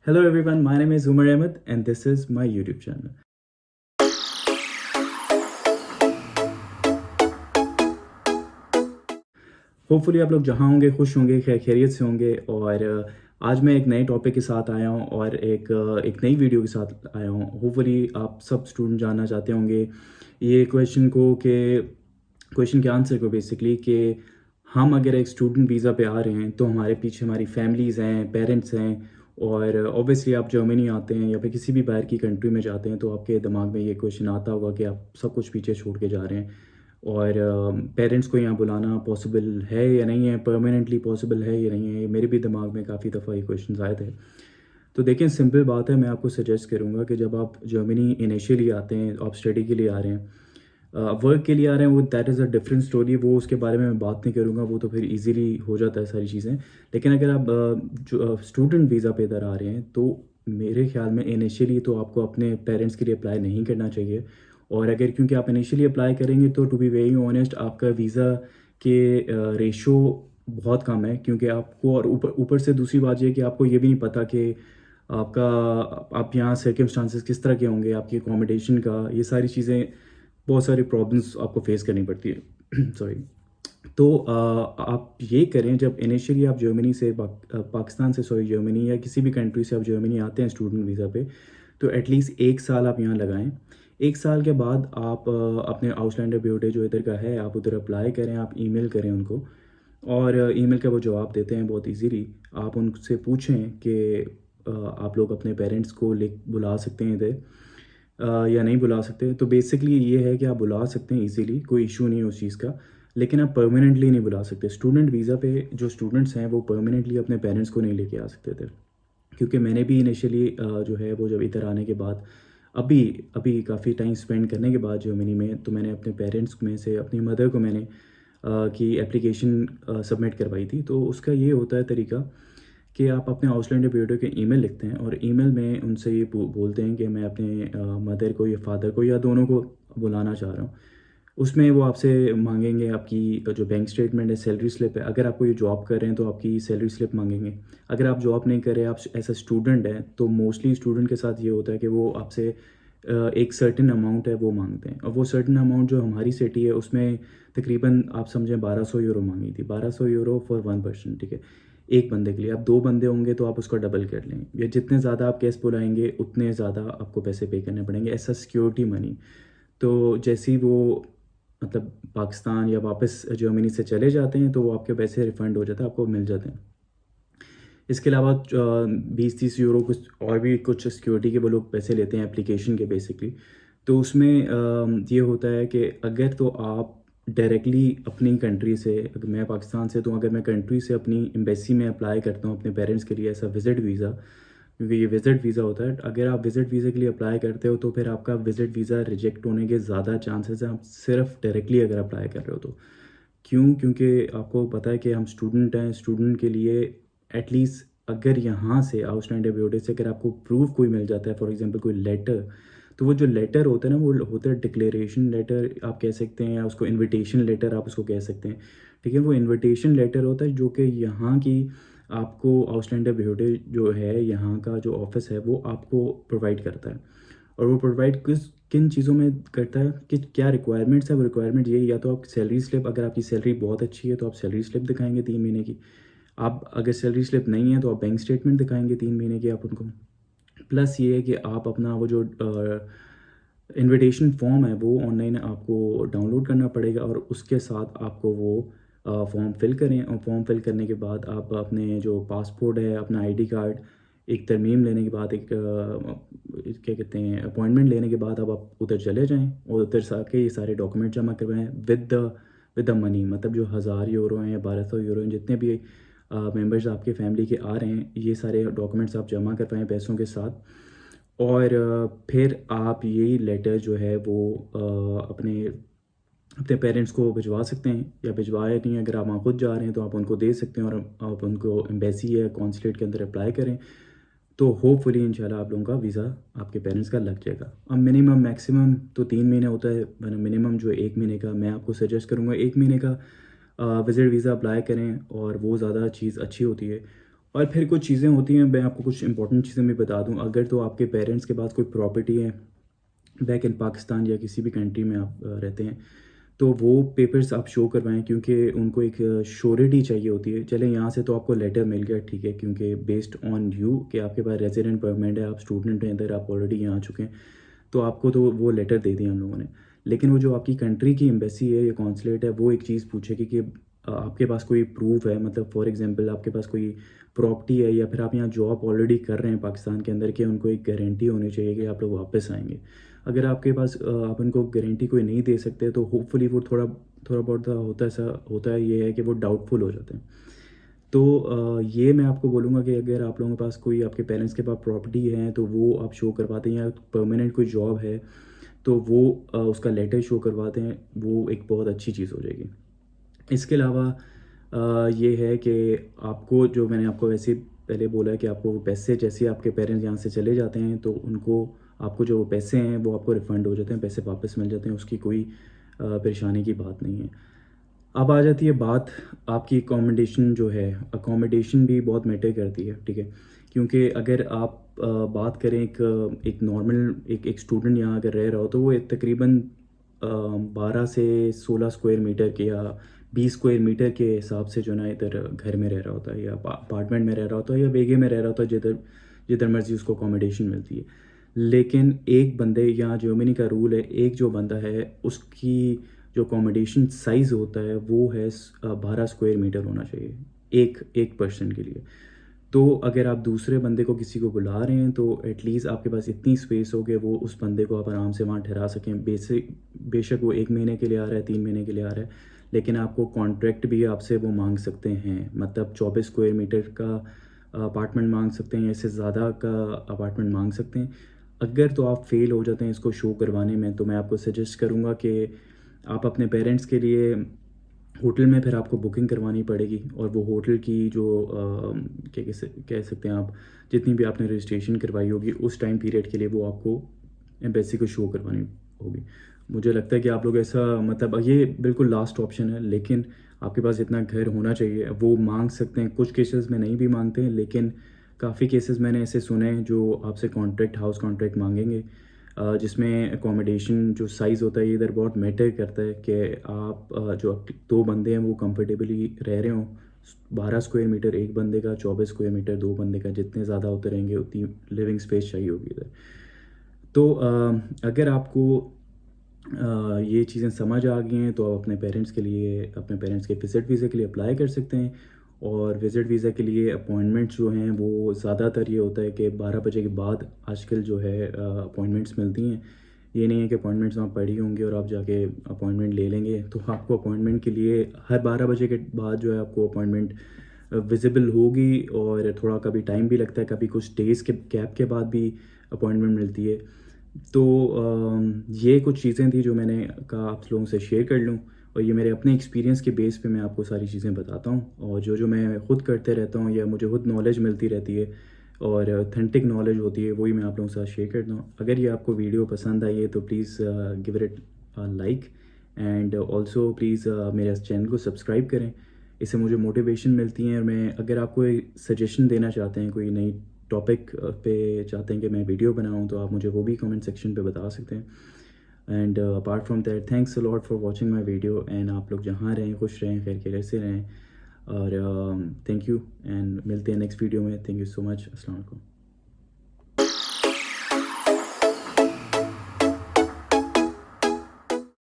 Hello everyone, my name is Umar Ahmed and this is my YouTube channel. Hopefully आप लोग जहाँ होंगे खुश होंगे, खैरियत से होंगे। और आज मैं एक नए टॉपिक के साथ आया हूँ और एक नई वीडियो के साथ आया हूँ। होपफुली आप सब स्टूडेंट जानना चाहते होंगे ये क्वेश्चन के आंसर को बेसिकली कि हम अगर एक स्टूडेंट वीज़ा पे आ रहे हैं तो हमारे पीछे हमारी फैमिलीज़ हैं, पेरेंट्स हैं। और ऑब्वियसली आप जर्मनी आते हैं या फिर किसी भी बाहर की कंट्री में जाते हैं तो आपके दिमाग में ये क्वेश्चन आता होगा कि आप सब कुछ पीछे छोड़ के जा रहे हैं और पेरेंट्स को यहाँ बुलाना पॉसिबल है या नहीं है, परमानेंटली पॉसिबल है या नहीं है। मेरे भी दिमाग में काफ़ी दफ़ा ये क्वेश्चन आए थे। तो देखिए सिंपल बात है, मैं आपको सजेस्ट करूँगा कि जब आप जर्मनी इनिशियली आते हैं, आप स्टडी के लिए आ रहे हैं, वर्क के लिए आ रहे हैं, वो that is a different story. वो उसके बारे में मैं बात नहीं करूँगा, वो तो फिर इजीली हो जाता है सारी चीज़ें। लेकिन अगर आप जो स्टूडेंट वीज़ा पे इधर आ रहे हैं तो मेरे ख्याल में इनिशियली तो आपको अपने पेरेंट्स के लिए अप्लाई नहीं करना चाहिए। और अगर क्योंकि आप इनिशियली अप्लाई करेंगे तो टू बी वेरी ऑनेस्ट आपका वीज़ा के रेशो बहुत कम है, क्योंकि आपको और ऊपर ऊपर से दूसरी बात ये है कि आपको ये भी नहीं पता कि आपका आप यहाँ सर्कमस्टांसेस किस तरह के होंगे, आपकी अकोमोडेशन का, ये सारी चीज़ें, बहुत सारी प्रॉब्लम्स आपको फेस करनी पड़ती है। सॉरी। तो आप ये करें, जब इनिशियली आप जर्मनी से पाकिस्तान से, सॉरी, जर्मनी या किसी भी कंट्री से आप जर्मनी आते हैं स्टूडेंट वीज़ा पे, तो एटलीस्ट 1 साल आप यहाँ लगाएं। 1 साल के बाद आप अपने आउटलैंडर ब्यूटे जो इधर का है आप उधर अप्लाई करें, आप ईमेल करें उनको। और ईमेल का वो जवाब देते हैं बहुत इजीली। आप उनसे पूछें कि आप लोग अपने पेरेंट्स को ले बुला सकते हैं इधर या नहीं बुला सकते। तो बेसिकली ये है कि आप बुला सकते हैं इजीली, कोई इशू नहीं है उस चीज़ का। लेकिन आप परमानेंटली नहीं बुला सकते। स्टूडेंट वीज़ा पे जो स्टूडेंट्स हैं वो परमानेंटली अपने पेरेंट्स को नहीं लेके आ सकते थे, क्योंकि मैंने भी इनिशियली जो है वो जब इधर आने के बाद अभी अभी काफ़ी टाइम स्पेंड करने के बाद जर्मनी में, तो मैंने अपने पेरेंट्स में से अपनी मदर को मैंने की एप्लीकेशन सबमिट करवाई थी। तो उसका ये होता है तरीका कि आप अपने आउटलैंडर ब्यूरो के ईमेल लिखते हैं और ईमेल में उनसे ये बोलते हैं कि मैं अपने मदर को या फादर को या दोनों को बुलाना चाह रहा हूँ। उसमें वो आपसे मांगेंगे आपकी जो बैंक स्टेटमेंट है, सैलरी स्लिप है। अगर आपको ये जॉब कर रहे हैं तो आपकी सैलरी स्लिप मांगेंगे। अगर आप जॉब नहीं कर रहे, आप एज अ स्टूडेंट हैं, तो मोस्टली स्टूडेंट के साथ ये होता है कि वो आपसे एक सर्टेन अमाउंट है वो मांगते हैं। और वो सर्टेन अमाउंट जो हमारी सिटी है उसमें तकरीबन आप समझें 1200 यूरो मांगी थी। 1200 यूरो फॉर वन पर्सन, ठीक है, एक बंदे के लिए। आप 2 बंदे होंगे तो आप उसका डबल कर लें, या जितने ज़्यादा आप कैश बुलाएंगे उतने ज़्यादा आपको पैसे पे करने पड़ेंगे, ऐसा सिक्योरिटी मनी। तो जैसे ही वो मतलब पाकिस्तान या वापस जर्मनी से चले जाते हैं तो वो आपके पैसे रिफ़ंड हो जाता है, आपको मिल जाते हैं। इसके अलावा 20-30 यूरो कुछ और भी कुछ सिक्योरिटी के वो लोग पैसे लेते हैं एप्लीकेशन के बेसिकली। तो उसमें ये होता है कि अगर तो आप डायरेक्टली अपनी कंट्री से, अगर मैं पाकिस्तान से, तो अगर मैं कंट्री से अपनी एम्बेसी में अप्लाई करता हूँ अपने पेरेंट्स के लिए ऐसा विज़िट वीज़ा, क्योंकि ये विज़िट वीज़ा होता है, अगर आप विज़िट वीज़ा के लिए अप्लाई करते हो तो फिर आपका विज़िट वीज़ा रिजेक्ट होने के ज़्यादा चांसेस हैं, आप सिर्फ डायरेक्टली अगर अप्लाई कर रहे हो तो। क्यों? क्योंकि आपको पता है कि हम स्टूडेंट हैं, स्टूडेंट के लिए एटलीस्ट अगर यहाँ से आउटस्टैंडिंग ब्यूटी से अगर आपको प्रूफ कोई मिल जाता है, फॉर एग्जांपल कोई लेटर, तो वो जो लेटर होता है ना, वो होता है डिक्लेरेशन लेटर आप कह सकते हैं, या उसको इनविटेशन लेटर आप उसको कह सकते हैं। ठीक है, वो इनविटेशन लेटर होता है जो कि यहाँ की आपको आउटस्टैंडिंग ब्यूटी जो है, यहाँ का जो ऑफिस है, वो आपको प्रोवाइड करता है। और वो प्रोवाइड किन चीज़ों में करता है, कि क्या रिक्वायरमेंट्स है। वो रिक्वायरमेंट ये, या तो आप सैलरी स्लिप, अगर आपकी सैलरी बहुत अच्छी है तो आप सैलरी स्लिप दिखाएंगे 3 महीने की। आप अगर सैलरी स्लिप नहीं है तो आप बैंक स्टेटमेंट दिखाएंगे 3 महीने की आप उनको। प्लस ये है कि आप अपना वो जो इनविटेशन फॉर्म है वो ऑनलाइन आपको डाउनलोड करना पड़ेगा, और उसके साथ आपको वो फॉर्म फिल करें। और फॉर्म फिल करने के बाद आप अपने जो पासपोर्ट है, अपना आईडी कार्ड, एक तरमीम लेने के बाद, एक क्या कहते हैं, अपॉइंटमेंट लेने के बाद अब आप उधर चले जाएं और उधर से आके ये सारे डॉक्यूमेंट जमा करवाएं विद द मनी। मतलब जो 1000 यूरो हैं या 1200 यूरो हैं, जितने भी मेंबर्स आपके फैमिली के आ रहे हैं, ये सारे डॉक्यूमेंट्स आप जमा करवाएं पैसों के साथ। और फिर आप यही लेटर जो है वो अपने अपने पेरेंट्स को भिजवा सकते हैं, या भिजवाया नहीं, अगर आप वहाँ खुद जा रहे हैं तो आप उनको दे सकते हैं, और आप उनको एम्बेसी या कॉन्सुलेट के अंदर अप्लाई करें। तो होपफुली इंशाल्लाह आप लोगों का वीज़ा आपके पेरेंट्स का लग जाएगा। अब मिनिमम मैक्सिमम तो 3 महीने होता है, वरना मिनिमम जो 1 महीने का मैं आपको सजेस्ट करूँगा, 1 महीने का विज़िट वीज़ा अप्लाई करें, और वो ज़्यादा चीज़ अच्छी होती है। और फिर कुछ चीज़ें होती हैं, मैं आपको कुछ इंपॉर्टेंट चीज़ें भी बता दूँ। अगर तो आपके पेरेंट्स के पास कोई प्रॉपर्टी है बैक इन पाकिस्तान या किसी भी कंट्री में आप रहते हैं, तो वो पेपर्स आप शो करवाएँ, क्योंकि उनको एक श्योरिटी चाहिए होती है। चलें यहाँ से तो आपको लेटर मिल गया, ठीक है, क्योंकि बेस्ड ऑन यू कि आपके पास रेज़िडेंट परमिट है, आप स्टूडेंट हैं इधर, आप ऑलरेडी यहाँ आ चुके हैं, तो आपको तो वो लेटर दे दिया उन लोगों ने। लेकिन वो जो आपकी कंट्री की एम्बेसी है या कॉन्सुलेट है, वो एक चीज़ पूछेगी कि आपके पास कोई प्रूफ़ है, मतलब फॉर एग्ज़ाम्पल आपके पास कोई प्रॉपर्टी है या फिर आप यहाँ जॉब ऑलरेडी कर रहे हैं पाकिस्तान के अंदर, कि उनको एक गारंटी होनी चाहिए कि आप लोग वापस आएँगे। अगर आपके पास आप उनको गारंटी कोई नहीं दे सकते, तो होपफुली वो थोड़ा थोड़ा बहुत होता है, ये है कि वो डाउटफुल हो जाते हैं। तो ये मैं आपको बोलूँगा कि अगर आप लोगों के पास कोई, आपके पेरेंट्स के पास प्रॉपर्टी है, तो वो आप शो करवाते हैं, या परमानेंट कोई जॉब है, तो वो उसका लेटर शो करवाते हैं, वो एक बहुत अच्छी चीज़ हो जाएगी। इसके अलावा ये है कि आपको, जो मैंने आपको वैसे ही पहले बोला है कि आपको वो पैसे, जैसे ही आपके पेरेंट्स यहाँ से चले जाते हैं, तो उनको, आपको जो वो पैसे हैं वो आपको रिफ़ंड हो जाते हैं, पैसे वापस मिल जाते हैं, उसकी कोई परेशानी की बात नहीं है। अब आ जाती है बात आपकी अकोमोडेशन जो है, अकोमोडेशन भी बहुत मैटर करती है, ठीक है? क्योंकि अगर आप बात करें एक नॉर्मल एक स्टूडेंट यहाँ अगर रह रहा हो, तो वो एक तकरीबन 12 से 16 स्क्वायर मीटर के या 20 स्क्वायर मीटर के हिसाब से जो ना इधर घर में रह रहा होता है, या अपार्टमेंट में रह रहा होता है, या बेगे में रह रहा होता है, जिधर जिधर मर्ज़ी उसको अकोमोडेशन मिलती है। लेकिन एक बंदे, यहाँ जर्मनी का रूल है, एक जो बंदा है उसकी जो अकोमोडेशन साइज़ होता है वो है 12 स्क्वायर मीटर होना चाहिए, एक पर्सन के लिए। तो अगर आप दूसरे बंदे को, किसी को बुला रहे हैं, तो एटलीस्ट आपके पास इतनी स्पेस हो कि वो उस बंदे को आप आराम से वहाँ ठहरा सकें। बेशक वो 1 महीने के लिए आ रहा है, 3 महीने के लिए आ रहा है, लेकिन आपको कॉन्ट्रैक्ट भी आपसे वो माँग सकते हैं। मतलब 24 स्क्वायर मीटर का अपार्टमेंट माँग सकते हैं, या इससे ज़्यादा का अपार्टमेंट माँग सकते हैं। अगर तो आप फ़ेल हो जाते हैं इसको शो करवाने में, तो मैं आपको सजेस्ट करूँगा कि आप अपने पेरेंट्स के लिए होटल में फिर आपको बुकिंग करवानी पड़ेगी, और वो होटल की जो क्या कह सकते हैं आप, जितनी भी आपने रजिस्ट्रेशन करवाई होगी उस टाइम पीरियड के लिए, वो आपको एम्बेसी को शो करवानी होगी। मुझे लगता है कि आप लोग ऐसा, मतलब ये बिल्कुल लास्ट ऑप्शन है, लेकिन आपके पास इतना घर होना चाहिए। वो मांग सकते हैं, कुछ केसेस में नहीं भी मांगते हैं, लेकिन काफ़ी केसेस मैंने ऐसे सुने हैं जो आपसे कॉन्ट्रैक्ट, हाउस कॉन्ट्रैक्ट मांगेंगे, जिसमें अकोमोडेशन जो साइज़ होता है, ये इधर बहुत मैटर करता है कि आप जो आप 2 बंदे हैं वो कंफर्टेबली रह रहे हों। 12 स्क्वायर मीटर एक बंदे का, 24 स्क्वायर मीटर 2 बंदे का, जितने ज़्यादा होते रहेंगे उतनी लिविंग स्पेस चाहिए होगी इधर। तो अगर आपको ये चीज़ें समझ आ गई हैं, तो आप अपने पेरेंट्स के लिए, अपने पेरेंट्स के विज़िट वीज़ा के लिए अप्लाई कर सकते हैं। और विज़िट वीज़ा के लिए अपॉइंटमेंट्स जो हैं, वो ज़्यादातर ये होता है कि 12 बजे के बाद आजकल जो है अपॉइंटमेंट्स मिलती हैं। ये नहीं है कि अपॉइंटमेंट्स वहाँ पड़ी होंगी और आप जाके अपॉइंटमेंट ले लेंगे। तो आपको अपॉइंटमेंट के लिए हर 12 बजे के बाद जो है आपको अपॉइंटमेंट विज़िबल होगी, और थोड़ा कभी टाइम भी लगता है, कभी कुछ डेज़ के गैप के बाद भी अपॉइंटमेंट मिलती है। तो ये कुछ चीज़ें थी जो मैंने कहा आप लोगों से शेयर कर लूँ, और ये मेरे अपने एक्सपीरियंस के बेस पे मैं आपको सारी चीज़ें बताता हूँ, और जो मैं खुद करते रहता हूँ, या मुझे खुद नॉलेज मिलती रहती है और ऑथेंटिक नॉलेज होती है, वही मैं आप लोगों के साथ शेयर करता हूँ। अगर ये आपको वीडियो पसंद आई है, तो please give it like, and also please मेरे इस चैनल को सब्सक्राइब करें। इससे मुझे मोटिवेशन मिलती है, और मैं, अगर आप कोई सजेशन देना चाहते हैं, कोई नई टॉपिक पे चाहते हैं कि मैं वीडियो बनाऊं, तो आप मुझे वो भी कमेंट सेक्शन पे बता सकते हैं। And apart from that, thanks a lot for watching my video, and आप लोग जहाँ रहें खुश रहें, खैर खैरियत से रहें, और थैंक यू, एंड मिलते हैं नेक्स्ट वीडियो में। Thank you so much. अस्सलाम वालेकुम।